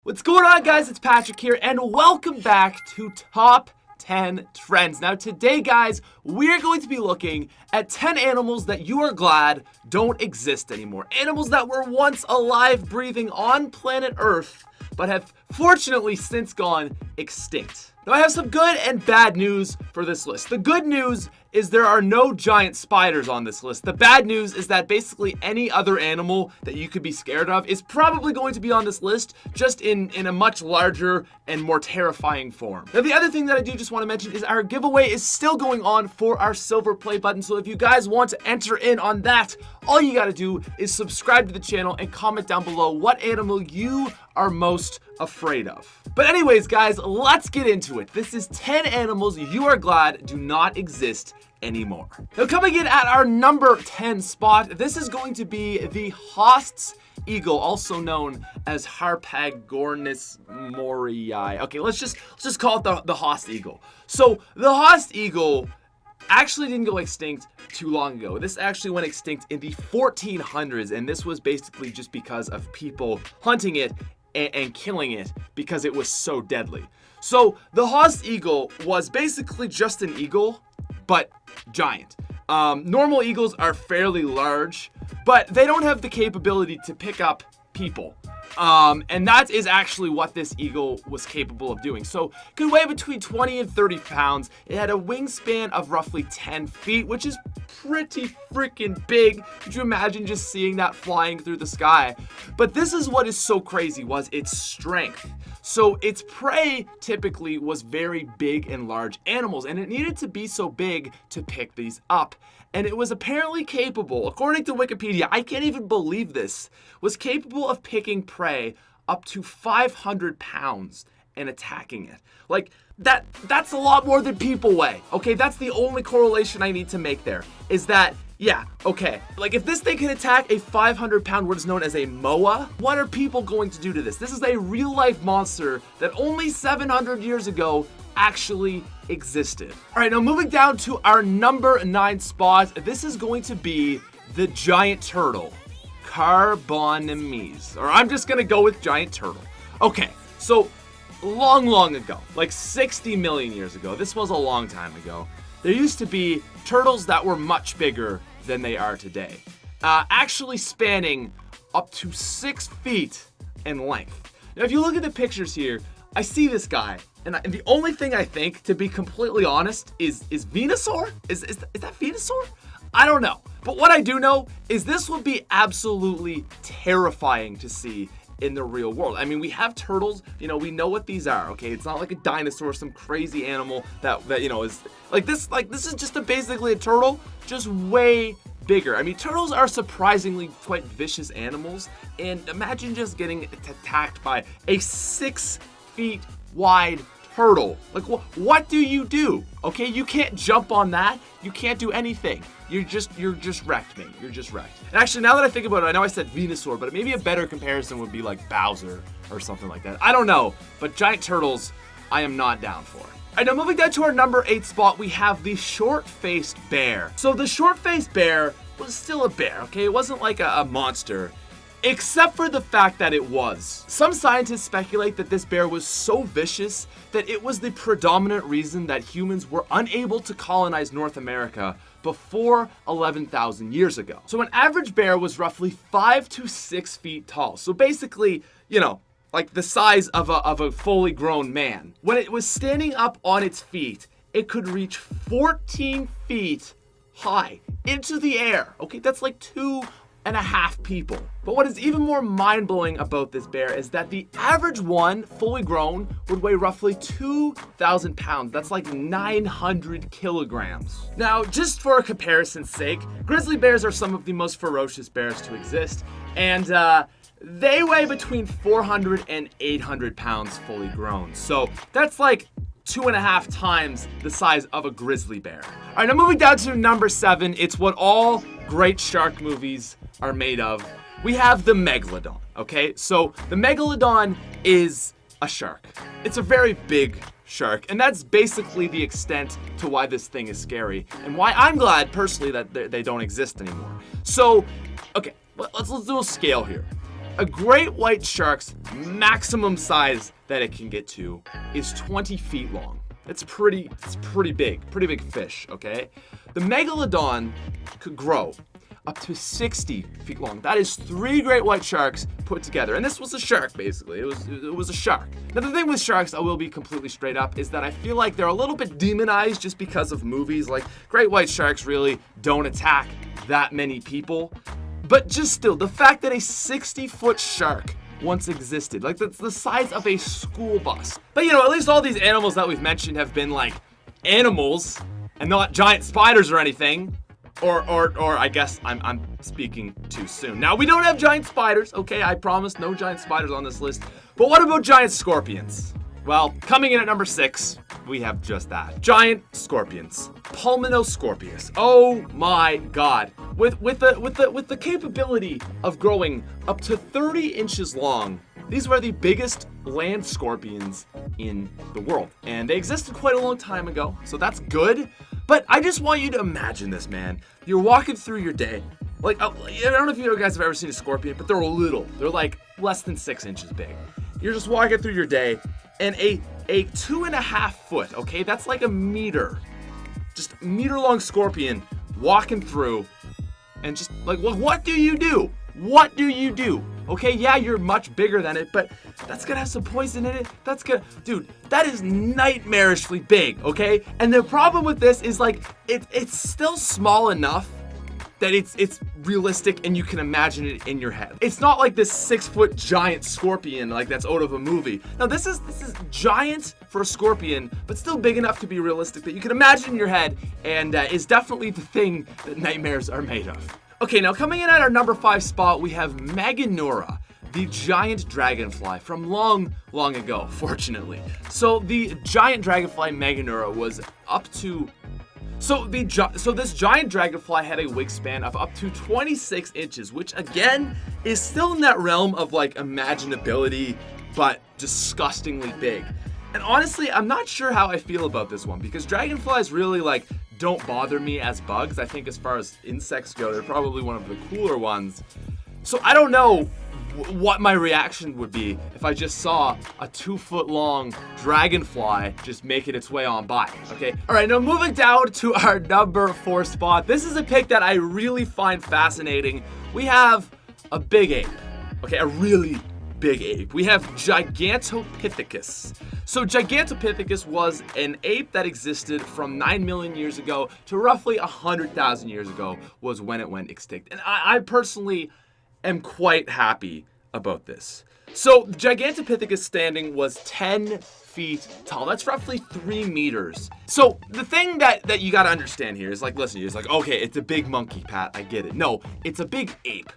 What's going on, guys? It's Patrick here, and welcome back to Top 10 Trends. Now, today, guys, we're going to be looking at 10 animals that you are glad don't exist anymore. Animals that were once alive, breathing on planet Earth, but have fortunately since gone extinct. Now, I have some good and bad news for this list. The good news is there are no giant spiders on this list. The bad news is that basically any other animal that you could be scared of is probably going to be on this list, just in a much larger and more terrifying form. Now, the other thing that I do just want to mention is our giveaway is still going on for our silver play button. So if you guys want to enter in on that, all you got to do is subscribe to the channel and comment down below what animal you are most afraid of. But anyways, guys, let's get into it. This is 10 animals you are glad do not exist anymore. Now, coming in at our number 10 spot, this is going to be the Haast's eagle, also known as Harpagornis morii. Okay, let's just call it the Haast eagle. So the Haast eagle actually didn't go extinct too long ago. This actually went extinct in the 1400s, and this was basically just because of people hunting it and killing it because it was so deadly. So the Haast eagle was basically just an eagle, but giant. Normal eagles are fairly large, but they don't have the capability to pick up people. And that is actually what this eagle was capable of doing. So it could weigh between 20 and 30 pounds. It had a wingspan of roughly 10 feet, which is pretty freaking big. Could you imagine just seeing that flying through the sky? But this is what is so crazy, was its strength. So its prey typically was very big and large animals, and it needed to be so big to pick these up. And it was apparently capable, according to Wikipedia, I can't even believe this, was capable of picking prey up to 500 pounds and attacking it. Like, that's a lot more than people weigh. Okay, that's the only correlation I need to make there, is that, yeah, okay. Like, if this thing can attack a 500-pound, what is known as a moa, what are people going to do to this? This is a real-life monster that only 700 years ago actually existed. All right, now moving down to our number 9 spot, this is going to be the giant turtle, Carbonimes, or I'm just gonna go with giant turtle. Okay, so long ago, like 60 million years ago, this was a long time ago, there used to be turtles that were much bigger than they are today, actually spanning up to 6 feet in length. Now, if you look at the pictures here, I see this guy, and the only thing I think, to be completely honest, is Venusaur? Is that Venusaur? I don't know. But what I do know is this would be absolutely terrifying to see in the real world. I mean, we have turtles, you know, we know what these are, okay? It's not like a dinosaur, some crazy animal that you know, is like this is just basically a turtle, just way bigger. I mean, turtles are surprisingly quite vicious animals, and imagine just getting attacked by a 6 feet wide turtle. Like, what do you do? Okay, you can't jump on that. You can't do anything. You're just wrecked, mate. You're just wrecked. And actually, now that I think about it, I know I said Venusaur, but maybe a better comparison would be like Bowser or something like that. I don't know, but giant turtles, I am not down for. All right, now moving down to our number 8 spot, we have the short-faced bear. So the short-faced bear was still a bear, okay? It wasn't like a monster, except for the fact that it was. Some scientists speculate that this bear was so vicious that it was the predominant reason that humans were unable to colonize North America before 11,000 years ago. So an average bear was roughly 5 to 6 feet tall. So basically, you know, like the size of a fully grown man. When it was standing up on its feet, it could reach 14 feet high into the air. Okay, that's like 2.5 people. But what is even more mind-blowing about this bear is that the average one, fully grown, would weigh roughly 2,000 pounds. That's like 900 kilograms. Now, just for a comparison's sake, grizzly bears are some of the most ferocious bears to exist, and they weigh between 400 and 800 pounds fully grown. So that's like 2.5 times the size of a grizzly bear. All right, now moving down to number 7, it's what all great shark movies are made of. We have the Megalodon, okay? So the Megalodon is a shark. It's a very big shark, and that's basically the extent to why this thing is scary and why I'm glad personally that they don't exist anymore. So, okay, let's do a scale here. A great white shark's maximum size that it can get to is 20 feet long. It's pretty big fish, okay? The megalodon could grow up to 60 feet long. That is 3 great white sharks put together. And this was a shark, basically. It was a shark. Now, the thing with sharks, I will be completely straight up, is that I feel like they're a little bit demonized just because of movies. Like, great white sharks really don't attack that many people. But just still, the fact that a 60-foot shark once existed, like that's the size of a school bus. But at least all these animals that we've mentioned have been like animals and not giant spiders or anything. Or I guess I'm speaking too soon. Now, we don't have giant spiders, okay? I promise no giant spiders on this list. But what about giant scorpions? Well, coming in at number 6, we have just that. Giant scorpions. Pulmonoscorpius. Oh my god. With the capability of growing up to 30 inches long, these were the biggest land scorpions in the world. And they existed quite a long time ago, so that's good. But I just want you to imagine this, man. You're walking through your day. Like, I don't know if you guys have ever seen a scorpion, but they're little. They're like less than 6 inches big. You're just walking through your day, and a 2.5 foot, okay, that's like a meter, just meter long scorpion walking through, and just like, what do you do? What do you do? Okay, yeah, you're much bigger than it, but that's gonna have some poison in it. Dude, that is nightmarishly big, okay? And the problem with this is like, it's still small enough that it's realistic and you can imagine it in your head. It's not like this 6-foot giant scorpion like that's out of a movie. No, this is giant for a scorpion, but still big enough to be realistic that you can imagine in your head, and is definitely the thing that nightmares are made of. Okay, now coming in at our number 5 spot, we have Meganura, the giant dragonfly from long, long ago, fortunately. So the giant dragonfly Meganura was up to... So this giant dragonfly had a wingspan of up to 26 inches, which again is still in that realm of like imaginability, but disgustingly big. And honestly, I'm not sure how I feel about this one, because dragonflies really like don't bother me as bugs. I think as far as insects go, they're probably one of the cooler ones. So I don't know what my reaction would be if I just saw a 2-foot long dragonfly just making its way on by, okay? All right, now moving down to our number 4 spot. This is a pick that I really find fascinating. We have a big ape, okay? A really big ape. We have Gigantopithecus. So Gigantopithecus was an ape that existed from 9 million years ago to roughly 100,000 years ago was when it went extinct. And I personally am quite happy about this. So Gigantopithecus standing was 10 feet tall. That's roughly 3 meters. So the thing that you gotta understand here is like, listen, it's like, okay, it's a big monkey, Pat, I get it. No, it's a big ape.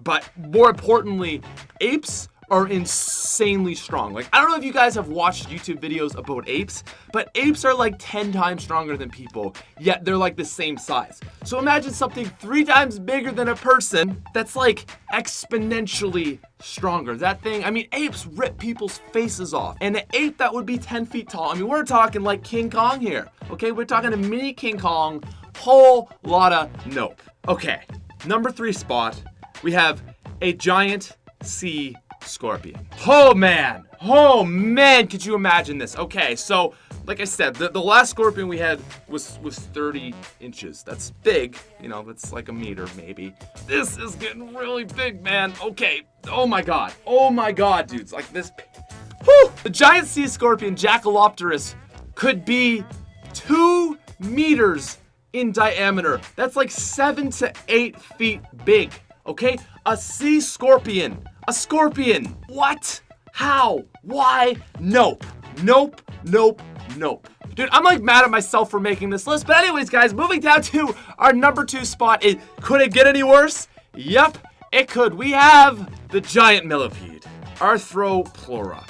But more importantly, apes are insanely strong. Like, I don't know if you guys have watched YouTube videos about apes, but apes are like 10 times stronger than people, yet they're like the same size. So imagine something 3 times bigger than a person that's like exponentially stronger. That thing, I mean, apes rip people's faces off. And an ape that would be 10 feet tall, I mean, we're talking like King Kong here, okay? We're talking a mini King Kong, whole lot of nope. Okay, number 3 spot, we have a giant sea scorpion. Oh man, could you imagine this? Okay, so like I said, the last scorpion we had was 30 inches. That's big, that's like a meter maybe. This is getting really big, man. Okay, oh my god, dudes, like this. Whew! The giant sea scorpion Jackalopterus could be 2 meters in diameter. That's like 7 to 8 feet big, okay? A sea scorpion. A scorpion. What? How? Why? Nope. Nope. Dude, I'm like mad at myself for making this list. But anyways, guys, moving down to our number 2 spot. Could it get any worse? Yep, it could. We have the giant millipede, Arthroplura.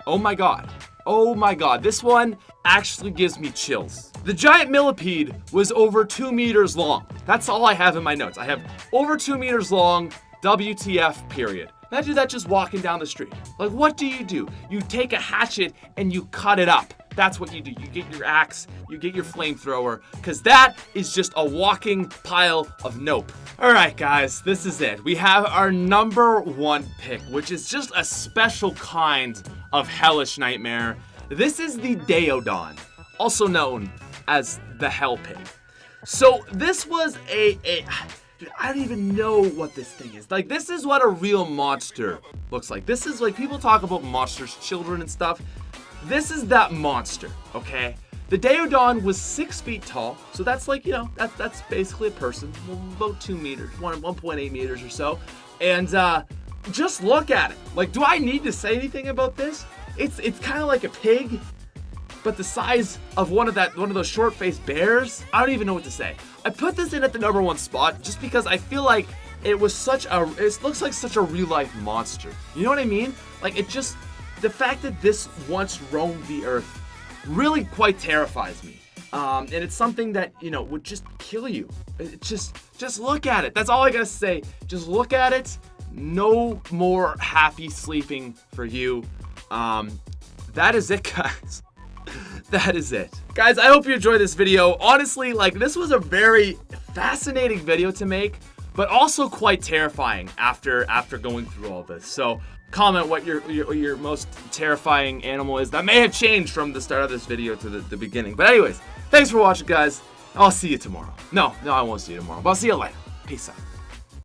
Oh my god. This one actually gives me chills. The giant millipede was over 2 meters long. That's all I have in my notes. I have over 2 meters long, WTF, period. Imagine that just walking down the street. Like, what do? You take a hatchet and you cut it up. that's what you do. You get your axe, you get your flamethrower, because that is just a walking pile of nope. All right, guys, this is it. We have our number 1 pick, which is just a special kind of hellish nightmare. This is the Daeodon, also known as the Hell Pig. So this was I don't even know what this thing is. Like, this is what a real monster looks like. This is like, people talk about monsters, children and stuff. This is that monster, okay? The Daeodon was 6 feet tall, so that's like, that's basically a person, about 2 meters, 1.8 meters or so. And just look at it. Like, do I need to say anything about this? It's kind of like a pig, but the size of one of those short-faced bears. I don't even know what to say. I put this in at the number 1 spot just because I feel like it looks like such a real-life monster. You know what I mean? Like, the fact that this once roamed the earth really quite terrifies me. And it's something that, would just kill you. Just look at it. That's all I gotta say. Just look at it. No more happy sleeping for you. That is it, guys. That is it. Guys, I hope you enjoyed this video. Honestly, like, this was a very fascinating video to make, but also quite terrifying after going through all this. So comment what your most terrifying animal is. That may have changed from the start of this video to the beginning. But anyways, thanks for watching, guys. I'll see you tomorrow. No, I won't see you tomorrow, but I'll see you later. Peace out.